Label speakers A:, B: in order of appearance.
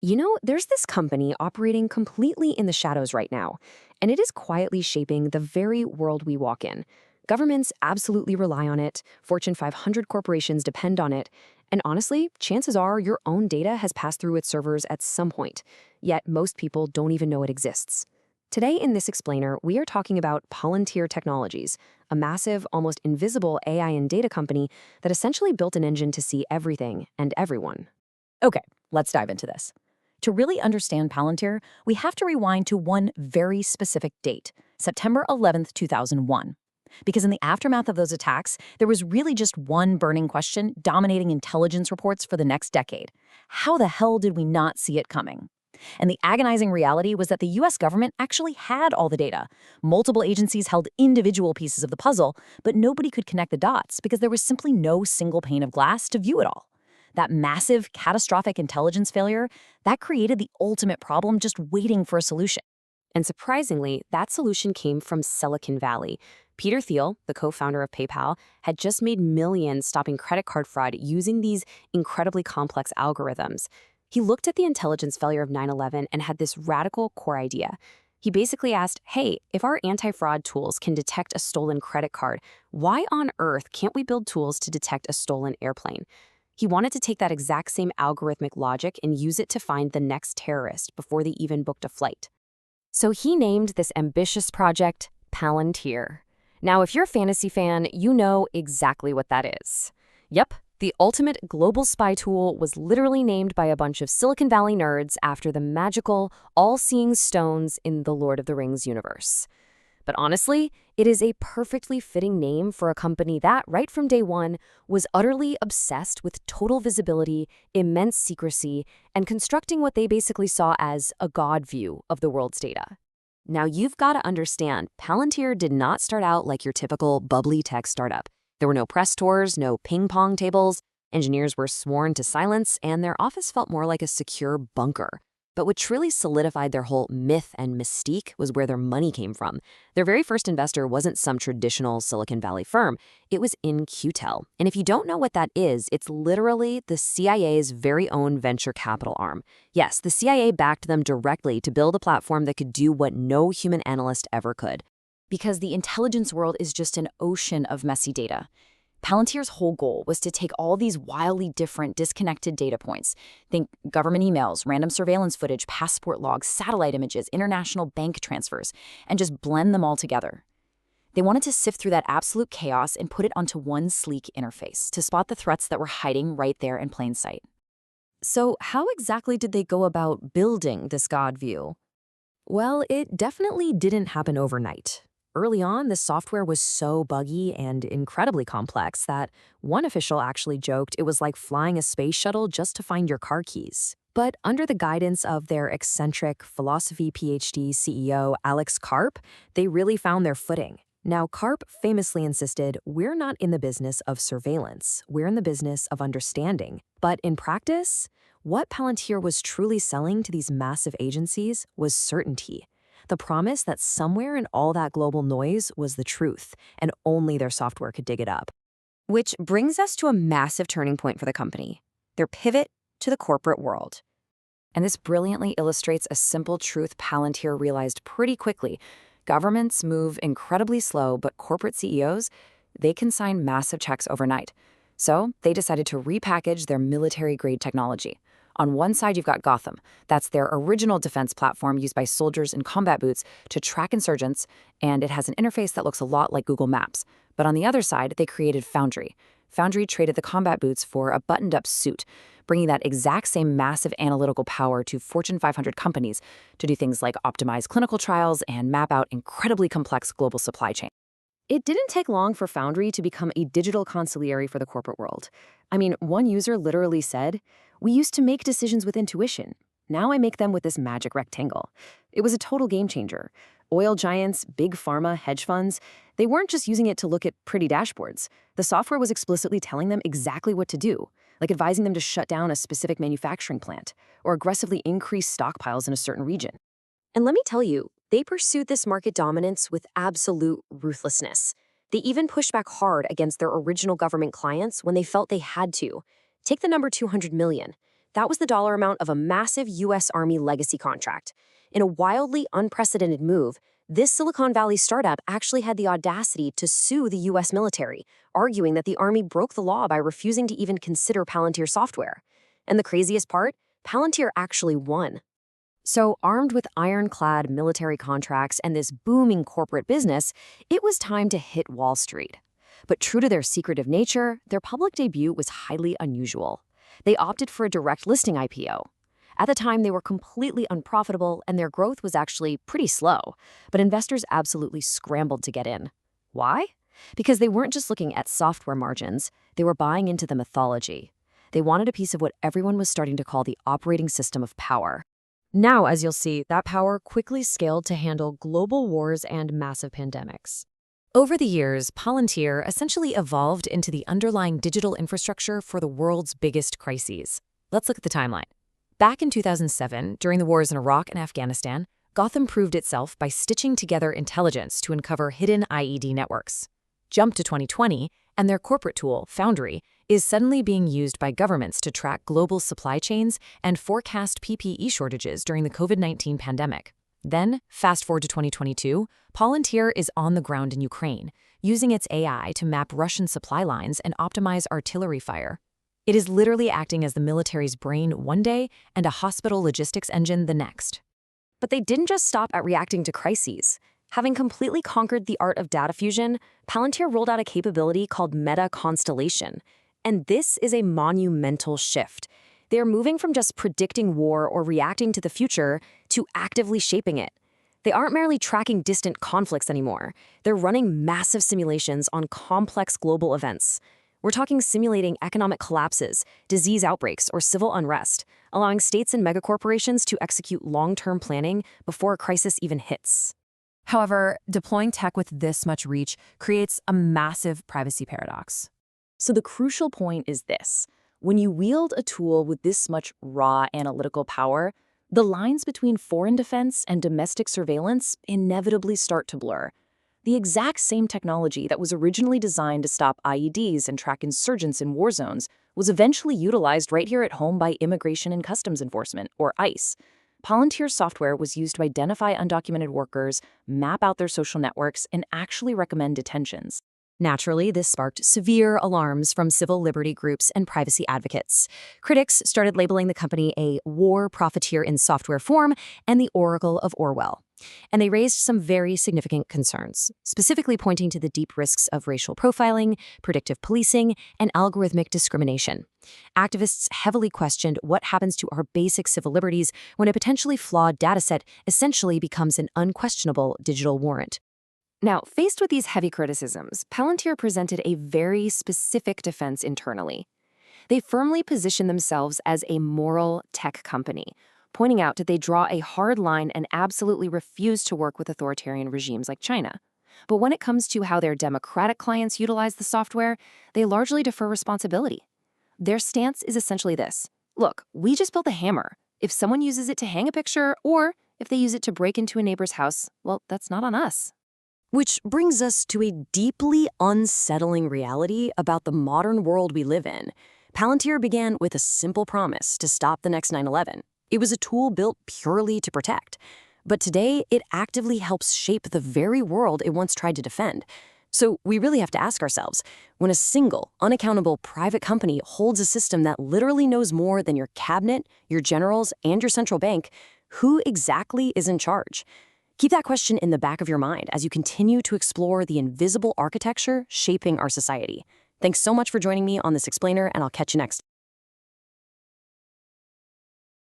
A: There's this company operating completely in the shadows right now, and it is quietly shaping the very world we walk in. Governments absolutely rely on it, Fortune 500 corporations depend on it, and honestly, chances are your own data has passed through its servers at some point, yet most people don't even know it exists. Today in this explainer, we are talking about Palantir Technologies, a massive, almost invisible AI and data company that essentially built an engine to see everything and everyone.
B: Okay, let's dive into this. To really understand Palantir, we have to rewind to one very specific date, September 11th, 2001. Because in the aftermath of those attacks, there was really just one burning question dominating intelligence reports for the next decade. How the hell did we not see it coming? And the agonizing reality was that the US government actually had all the data. Multiple agencies held individual pieces of the puzzle, but nobody could connect the dots because there was simply no single pane of glass to view it all. That massive, catastrophic intelligence failure, that created the ultimate problem just waiting for a solution.
A: And surprisingly, that solution came from Silicon Valley. Peter Thiel, the co-founder of PayPal, had just made millions stopping credit card fraud using these incredibly complex algorithms. He looked at the intelligence failure of 9/11 and had this radical core idea. He basically asked, hey, if our anti-fraud tools can detect a stolen credit card, why on earth can't we build tools to detect a stolen airplane? He wanted to take that exact same algorithmic logic and use it to find the next terrorist before they even booked a flight. So he named this ambitious project Palantir. Now, if you're a fantasy fan, you know exactly what that is. Yep, the ultimate global spy tool was literally named by a bunch of Silicon Valley nerds after the magical, all-seeing stones in the Lord of the Rings universe. But honestly, it is a perfectly fitting name for a company that, right from day one, was utterly obsessed with total visibility, immense secrecy, and constructing what they basically saw as a God view of the world's data. Now, you've got to understand, Palantir did not start out like your typical bubbly tech startup. There were no press tours, no ping-pong tables, engineers were sworn to silence, and their office felt more like a secure bunker. But what truly solidified their whole myth and mystique was where their money came from. Their very first investor wasn't some traditional Silicon Valley firm. It was In-Q-Tel. And if you don't know what that is, it's literally the CIA's very own venture capital arm. Yes, the CIA backed them directly to build a platform that could do what no human analyst ever could. Because the intelligence world is just an ocean of messy data. Palantir's whole goal was to take all these wildly different, disconnected data points. Think government emails, random surveillance footage, passport logs, satellite images, international bank transfers, and just blend them all together. They wanted to sift through that absolute chaos and put it onto one sleek interface to spot the threats that were hiding right there in plain sight. So how exactly did they go about building this God view? Well, it definitely didn't happen overnight. Early on, the software was so buggy and incredibly complex that one official actually joked it was like flying a space shuttle just to find your car keys. But under the guidance of their eccentric philosophy PhD CEO Alex Karp, they really found their footing. Now, Karp famously insisted, we're not in the business of surveillance, we're in the business of understanding. But in practice, what Palantir was truly selling to these massive agencies was certainty. The promise that somewhere in all that global noise was the truth, and only their software could dig it up. Which brings us to a massive turning point for the company, their pivot to the corporate world.
B: And this brilliantly illustrates a simple truth Palantir realized pretty quickly. Governments move incredibly slow, but corporate CEOs, they can sign massive checks overnight. So they decided to repackage their military-grade technology. On one side, you've got Gotham. That's their original defense platform used by soldiers in combat boots to track insurgents, and it has an interface that looks a lot like Google Maps. But on the other side, they created Foundry. Foundry traded the combat boots for a buttoned-up suit, bringing that exact same massive analytical power to Fortune 500 companies to do things like optimize clinical trials and map out incredibly complex global supply chains.
A: It didn't take long for Foundry to become a digital consigliere for the corporate world. I mean, one user literally said, we used to make decisions with intuition. Now I make them with this magic rectangle. It was a total game changer. Oil giants, big pharma, hedge funds, they weren't just using it to look at pretty dashboards. The software was explicitly telling them exactly what to do, like advising them to shut down a specific manufacturing plant or aggressively increase stockpiles in a certain region. And let me tell you, they pursued this market dominance with absolute ruthlessness. They even pushed back hard against their original government clients when they felt they had to. Take the number 200 million. That was the dollar amount of a massive U.S. Army legacy contract. In a wildly unprecedented move, this Silicon Valley startup actually had the audacity to sue the U.S. military, arguing that the Army broke the law by refusing to even consider Palantir software. And the craziest part? Palantir actually won. So, armed with ironclad military contracts and this booming corporate business, it was time to hit Wall Street. But true to their secretive nature, their public debut was highly unusual. They opted for a direct listing IPO. At the time, they were completely unprofitable and their growth was actually pretty slow, but investors absolutely scrambled to get in. Why? Because they weren't just looking at software margins, they were buying into the mythology. They wanted a piece of what everyone was starting to call the operating system of power. Now, as you'll see, that power quickly scaled to handle global wars and massive pandemics. Over the years, Palantir essentially evolved into the underlying digital infrastructure for the world's biggest crises. Let's look at the timeline. Back in 2007, during the wars in Iraq and Afghanistan, Gotham proved itself by stitching together intelligence to uncover hidden IED networks. Jump to 2020, and their corporate tool, Foundry, is suddenly being used by governments to track global supply chains and forecast PPE shortages during the COVID-19 pandemic. Then, fast forward to 2022, Palantir is on the ground in Ukraine, using its AI to map Russian supply lines and optimize artillery fire. It is literally acting as the military's brain one day and a hospital logistics engine the next. But they didn't just stop at reacting to crises. Having completely conquered the art of data fusion, Palantir rolled out a capability called Meta Constellation. And this is a monumental shift. They're moving from just predicting war or reacting to the future to actively shaping it. They aren't merely tracking distant conflicts anymore. They're running massive simulations on complex global events. We're talking simulating economic collapses, disease outbreaks, or civil unrest, allowing states and megacorporations to execute long-term planning before a crisis even hits.
B: However, deploying tech with this much reach creates a massive privacy paradox.
A: So the crucial point is this. When you wield a tool with this much raw analytical power, the lines between foreign defense and domestic surveillance inevitably start to blur. The exact same technology that was originally designed to stop IEDs and track insurgents in war zones was eventually utilized right here at home by Immigration and Customs Enforcement, or ICE. Palantir's software was used to identify undocumented workers, map out their social networks, and actually recommend detentions. Naturally, this sparked severe alarms from civil liberty groups and privacy advocates. Critics started labeling the company a war profiteer in software form and the Oracle of Orwell. And they raised some very significant concerns, specifically pointing to the deep risks of racial profiling, predictive policing, and algorithmic discrimination. Activists heavily questioned what happens to our basic civil liberties when a potentially flawed dataset essentially becomes an unquestionable digital warrant. Now, faced with these heavy criticisms, Palantir presented a very specific defense internally. They firmly positioned themselves as a moral tech company, pointing out that they draw a hard line and absolutely refuse to work with authoritarian regimes like China. But when it comes to how their democratic clients utilize the software, they largely defer responsibility. Their stance is essentially this. Look, we just built a hammer. If someone uses it to hang a picture, or if they use it to break into a neighbor's house, well, that's not on us. Which brings us to a deeply unsettling reality about the modern world we live in. Palantir began with a simple promise to stop the next 9/11. It was a tool built purely to protect. But today, it actively helps shape the very world it once tried to defend. So we really have to ask ourselves, when a single, unaccountable private company holds a system that literally knows more than your cabinet, your generals, and your central bank, who exactly is in charge? Keep that question in the back of your mind as you continue to explore the invisible architecture shaping our society. Thanks so much for joining me on this explainer, and I'll catch you next.